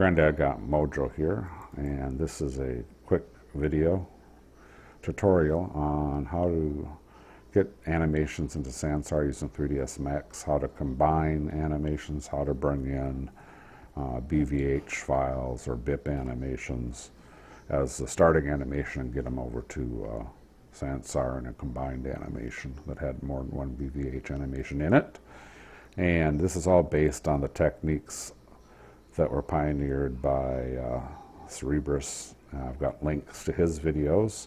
Granddad got Mojo here, and this is a quick video tutorial on how to get animations into Sansar using 3ds Max, how to combine animations, how to bring in BVH files or BIP animations as the starting animation and get them over to Sansar in a combined animation that had more than one BVH animation in it. And this is all based on the techniques that were pioneered by Cerebrus. I've got links to his videos.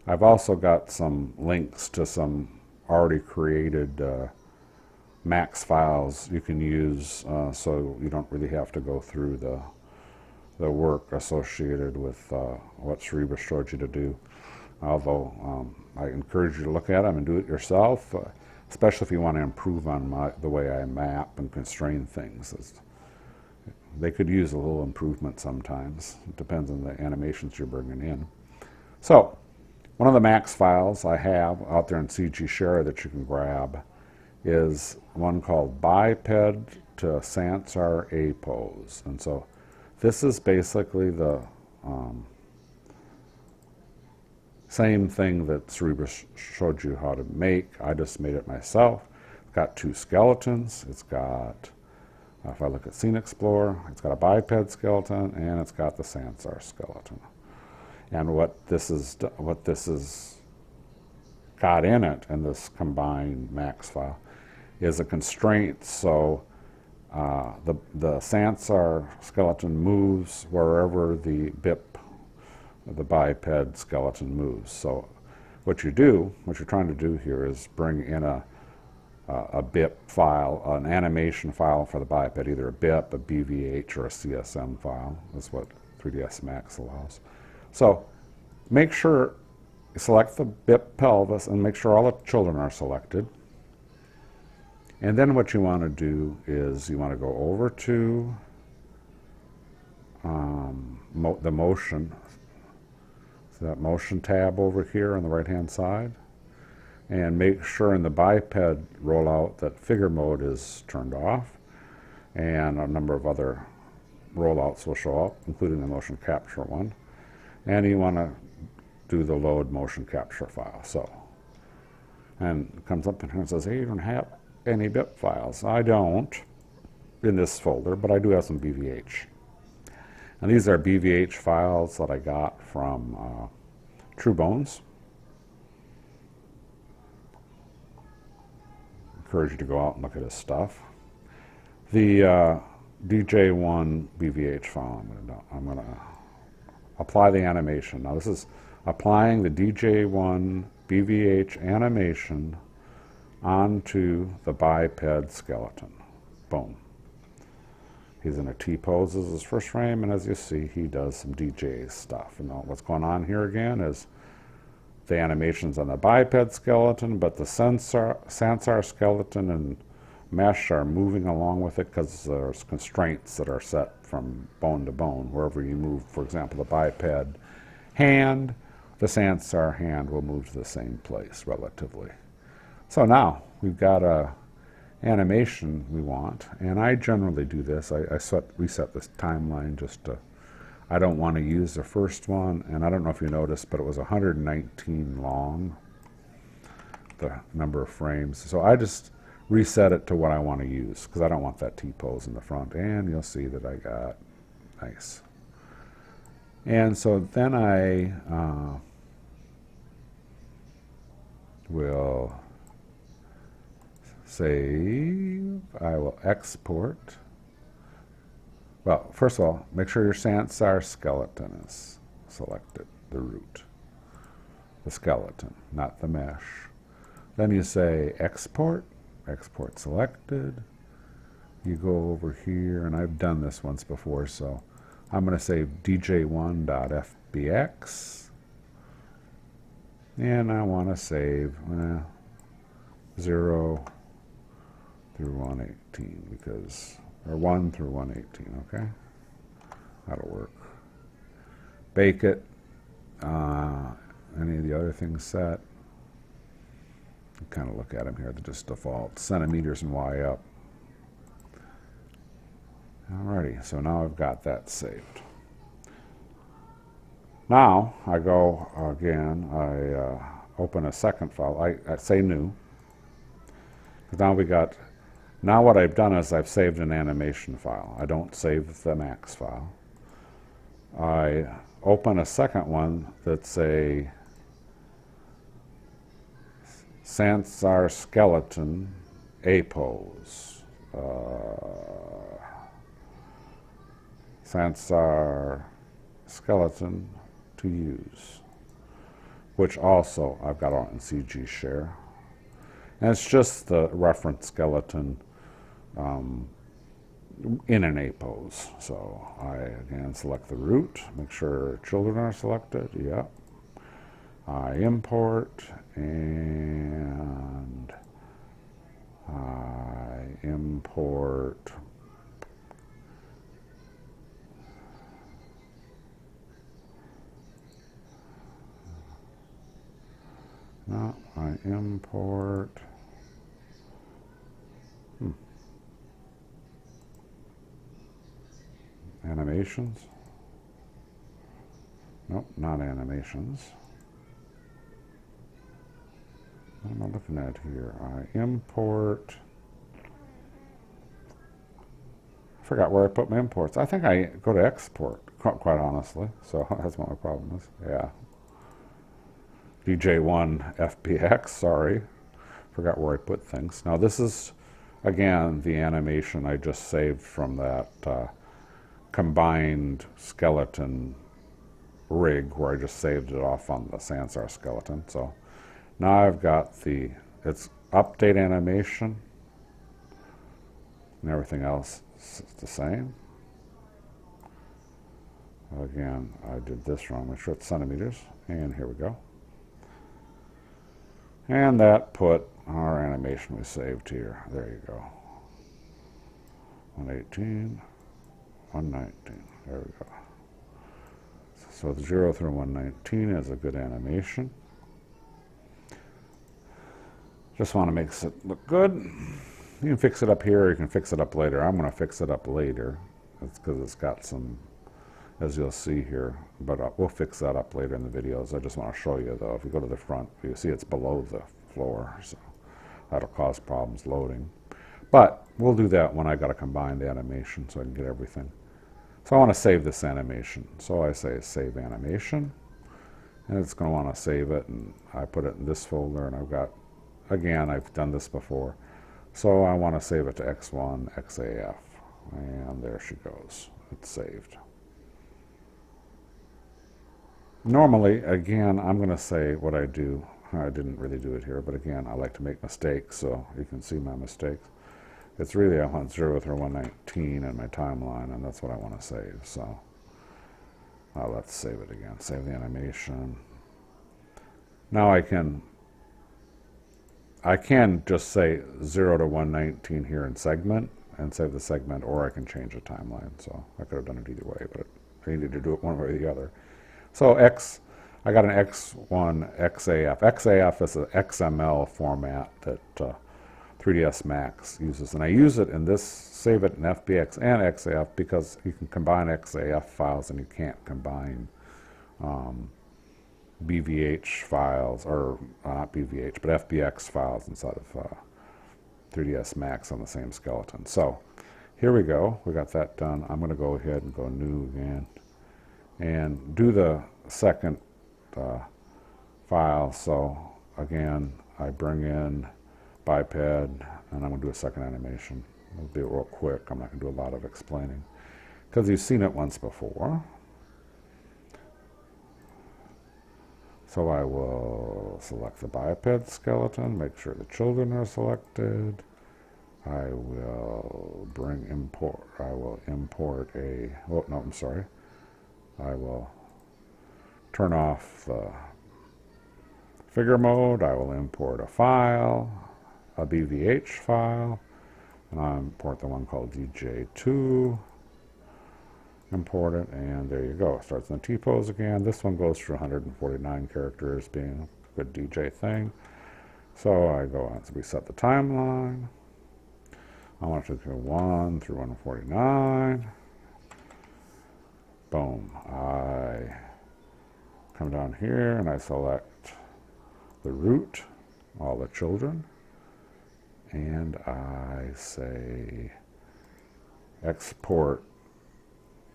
I've also got some links to some already created Max files you can use, so you don't really have to go through the work associated with what Cerebrus showed you to do. Although I encourage you to look at them and do it yourself, especially if you want to improve on the way I map and constrain things. They could use a little improvement sometimes. It depends on the animations you're bringing in. So, one of the Max files I have out there in CG Share that you can grab is one called Biped to Sansar A Pose. And so, this is basically the same thing that Cerebrus showed you how to make. I just made it myself. It's got two skeletons. It's got, if I look at Scene Explorer, it's got a biped skeleton and it's got the Sansar skeleton. And what this is got in it in this combined Max file is a constraint. So the Sansar skeleton moves wherever the BIP, the biped skeleton moves. So what you're trying to do here is bring in a BIP file, an animation file for the biped, either a BIP, a BVH, or a CSM file. That's what 3ds Max allows. So make sure you select the BIP pelvis and make sure all the children are selected. And then what you want to do is you want to go over to the motion, so that motion tab over here on the right hand side, and make sure in the biped rollout that figure mode is turned off, and a number of other rollouts will show up, including the motion capture one. And you want to do the load motion capture file. So, and it comes up and says, hey, you don't have any BIP files. I don't in this folder, but I do have some BVH. And these are BVH files that I got from True Bones. Encourage you to go out and look at his stuff. The DJ1 BVH file I'm going to apply the animation. Now this is applying the DJ1 BVH animation onto the biped skeleton. Boom. He's in a T-pose as his first frame, and as you see, he does some DJ stuff. And what's going on here again is the animations on the biped skeleton, but the Sansar skeleton and mesh are moving along with it because there's constraints that are set from bone to bone. Wherever you move, for example, the biped hand, the Sansar hand will move to the same place relatively. So now we've got a animation we want, and I generally do this. I reset this timeline just to, I don't want to use the first one, and I don't know if you noticed, but it was 119 long, the number of frames. So I just reset it to what I want to use, because I don't want that T-pose in the front, and you'll see that I got, nice. And so then I will save, I will export. Well, first of all, make sure your Sansar skeleton is selected, the root, the skeleton, not the mesh. Then you say export, export selected. You go over here, and I've done this once before, so I'm going to save dj1.fbx, and I want to save 0 through 118 because, or 1 through 118, okay? That'll work. Bake it. Any of the other things set. You kind of look at them here, they're just default. Centimeters and Y up. Alrighty, so now I've got that saved. Now I go again, I open a second file, I say new, because now what I've done is I've saved an animation file. I don't save the max file. I open a second one that's a Sansar Skeleton A pose. Sansar Skeleton to use, which also I've got on CG Share. And it's just the reference skeleton in an A pose. So I again select the root, make sure children are selected. Yep. I import and I import animations. Nope, not animations. What am I looking at here? I import. I forgot where I put my imports. I think I go to export, quite honestly. So that's what my problem is. Yeah. DJ1 FBX, sorry. Forgot where I put things. Now this is, again, the animation I just saved from that combined skeleton rig where I just saved it off on the Sansar Skeleton. So now I've got it's update animation and everything else is the same. Again, I did this wrong. Make sure it's centimeters. And here we go. And that put our animation we saved here. There you go. 118, 119. There we go. So the 0 through 119 is a good animation. Just want to make it look good. You can fix it up here, or you can fix it up later. I'm going to fix it up later. That's because it's got some, as you'll see here, but we'll fix that up later in the videos. I just want to show you, though, if you go to the front, you see it's below the floor, so that'll cause problems loading. But we'll do that when I got to combine the animation so I can get everything. So I want to save this animation. So I say save animation, and it's going to want to save it, and I put it in this folder, and I've got, again, I've done this before. So I want to save it to X1 XAF, and there she goes. It's saved. Normally, again, I'm going to say what I do. I didn't really do it here, but again, I like to make mistakes, so you can see my mistakes. It's really I want 0 through 119 in my timeline, and that's what I want to save. So let's save it again. Save the animation. Now I can just say 0 to 119 here in segment and save the segment, or I can change the timeline. So I could have done it either way, but I needed to do it one way or the other. So I got an X1 XAF. XAF is an XML format that 3ds Max uses, and I use it in this, save it in FBX and XAF because you can combine XAF files and you can't combine BVH files, or not BVH, but FBX files inside of 3ds Max on the same skeleton. So here we go. We got that done. I'm going to go ahead and go new again and do the second file. So again, I bring in biped, and I'm going to do a second animation. It'll be real quick. I'm not going to do a lot of explaining because you've seen it once before. So I will select the biped skeleton, make sure the children are selected. I will import a, oh no, I'm sorry. I will turn off the figure mode. I will import a file, a BVH file, and I'll import the one called DJ2. Import it, and there you go. It starts in the T-pose again. This one goes for 149 characters, being a good DJ thing. So I go on to reset the timeline. I want it to go 1 through 149. Boom. I come down here and I select the root, all the children, and I say export,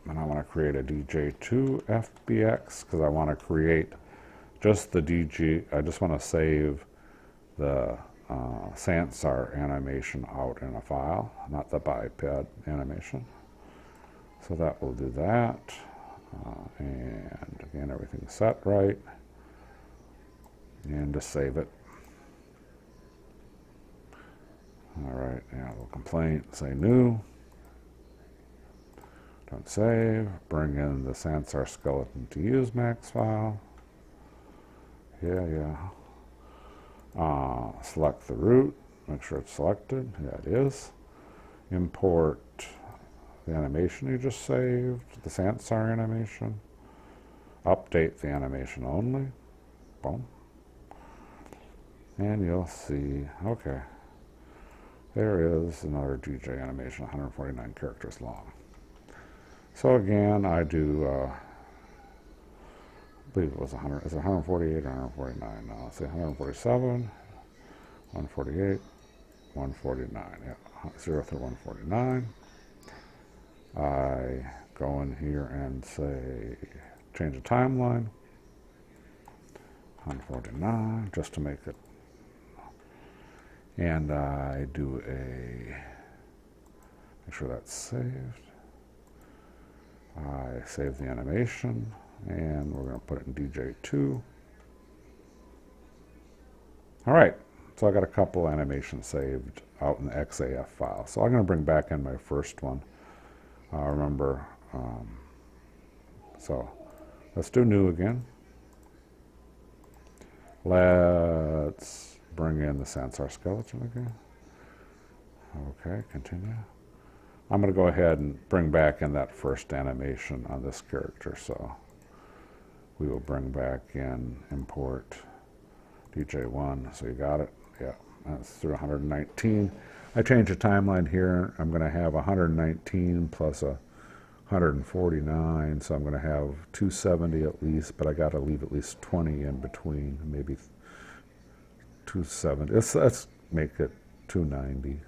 and I want to create a DJ2 FBX because I want to create just the DG. I just want to save the Sansar animation out in a file, not the biped animation. So that will do that. And again, everything's set right. And just save it. All right, now we'll complaint, say new. Don't save. Bring in the Sansar Skeleton to use max file. Yeah. Select the root. Make sure it's selected. Yeah, it is. Import the animation you just saved, the Sansar animation. Update the animation only. Boom. And you'll see, okay, there is another DJ animation, 149 characters long. So again, I do, I believe it was 100, is it 148 or 149 now? Let's say 147, 148, 149, yeah, 0 through 149. I go in here and say, change the timeline, 149, just to make it, and I do make sure that's saved. I save the animation, and we're going to put it in DJ2. All right, so I got a couple animations saved out in the XAF file. So I'm going to bring back in my first one. Remember, so let's do new again. Let's bring in the Sansar Skeleton again. Okay, continue. I'm going to go ahead and bring back in that first animation on this character. So we will bring back in, import DJ1. So you got it? Yeah, that's through 119. I change the timeline here. I'm going to have 119 plus 149. So I'm going to have 270 at least, but I got to leave at least 20 in between, maybe 270. Let's make it 290.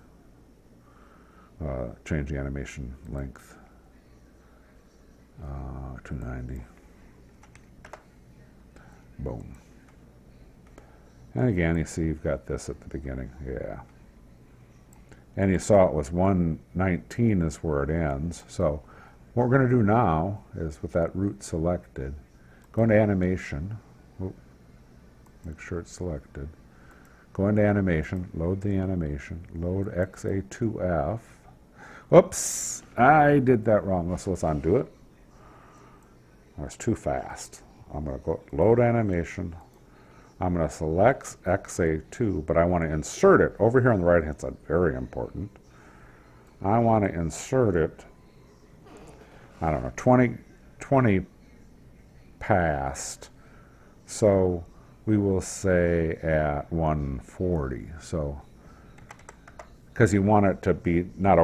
Change the animation length, 290. Boom. And again, you see you've got this at the beginning. Yeah. And you saw it was 119 is where it ends. So what we're going to do now is, with that root selected, go into animation. Make sure it's selected. Go into animation, load the animation, load XA2F. Whoops, I did that wrong. So let's undo it. That's too fast. I'm going to go load animation. I'm going to select XA2, but I want to insert it over here on the right hand side. Very important. I want to insert it, I don't know, 20 past. So we will say at 140. So, because you want it to be not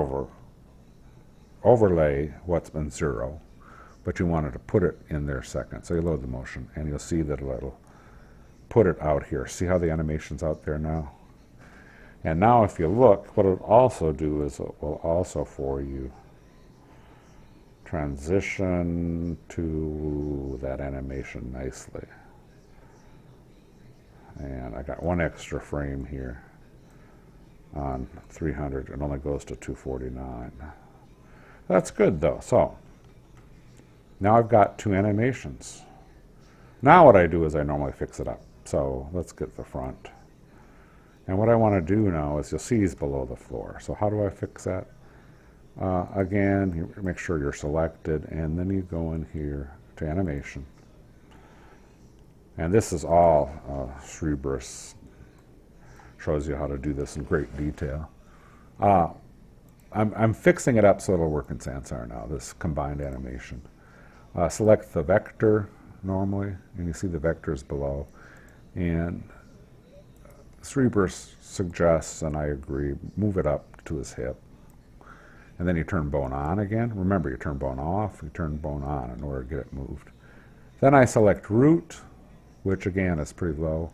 overlay what's been 0, but you wanted to put it in there second. So you load the motion, and you'll see that it'll put it out here. See how the animation's out there now? And now if you look, what it'll also do is it will also for you transition to that animation nicely. And I got one extra frame here on 300. It only goes to 249. That's good though. So now I've got 2 animations. Now what I do is I normally fix it up. So let's get the front. And what I want to do now is, you'll see he's below the floor. So how do I fix that? Again, you make sure you're selected, and then you go in here to animation. And this is all Cerebrus shows you how to do this in great detail. I'm fixing it up so it'll work in Sansar now, this combined animation. Select the vector normally, and you see the vectors below. And Cerebrus suggests, and I agree, move it up to his hip. and then you turn bone on again. Remember, you turn bone off, you turn bone on in order to get it moved. Then I select root, which again is pretty low.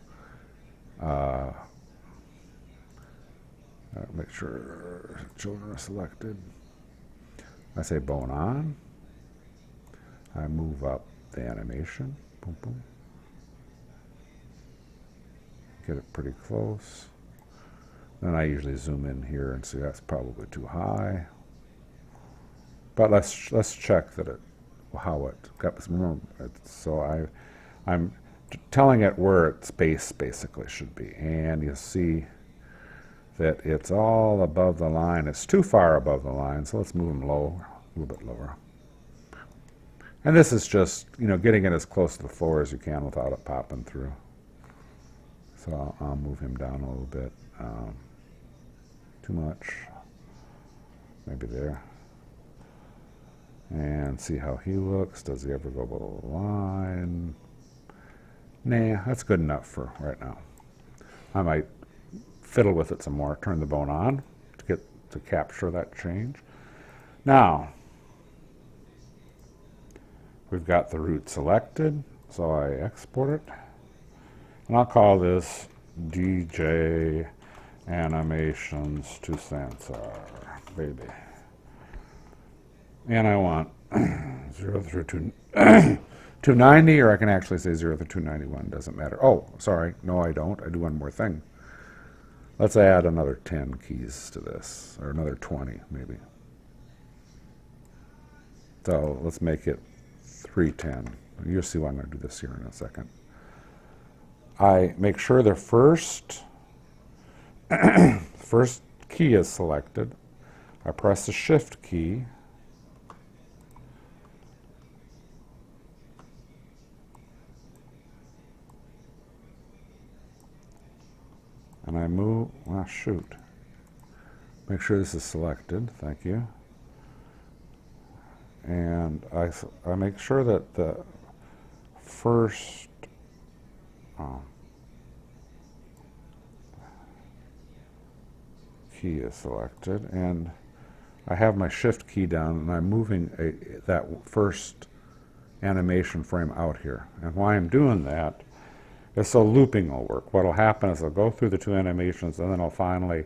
Make sure children are selected. I say bone on. I move up the animation. Boom, boom. Get it pretty close. Then I usually zoom in here and see that's probably too high. But let's check that how it got. Remember, so I'm telling it where its base basically should be, and you see that it's all above the line. It's too far above the line, so let's move them low, a little bit lower. And this is just, getting it as close to the floor as you can without it popping through. So I'll move him down a little bit. Too much. Maybe there. And see how he looks. Does he ever go below the line? Nah, that's good enough for right now. I might fiddle with it some more. Turn the bone on to capture that change. Now, we've got the root selected, so I export it. And I'll call this DJ Animations to Sansar, baby. And I want 0 through 290, or I can actually say 0 through 291, doesn't matter. Oh, sorry, no I don't. I do one more thing. Let's add another 10 keys to this, or another 20 maybe. So let's make it 310. You'll see why I'm going to do this here in a second. I make sure the first key is selected. I press the Shift key. And I move, shoot. Make sure this is selected, thank you. And I make sure that the first key is selected, and I have my Shift key down, and I'm moving that first animation frame out here. And why I'm doing that is so looping will work. What will happen is I'll go through the two animations, and then I'll finally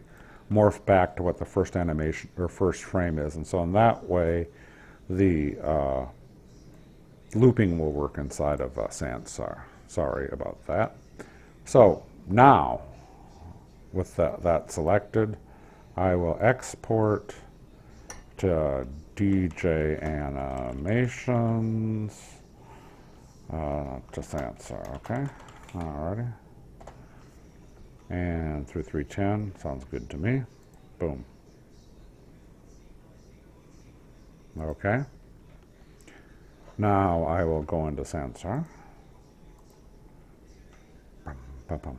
morph back to what the first animation or first frame is. And so in that way, the looping will work inside of Sansar. Sorry about that. So now, with that selected, I will export to DJ Animations to Sansar, okay? Alrighty. And through 310, sounds good to me. Boom. Okay. Now I will go into Sansar. Bum, bum, bum.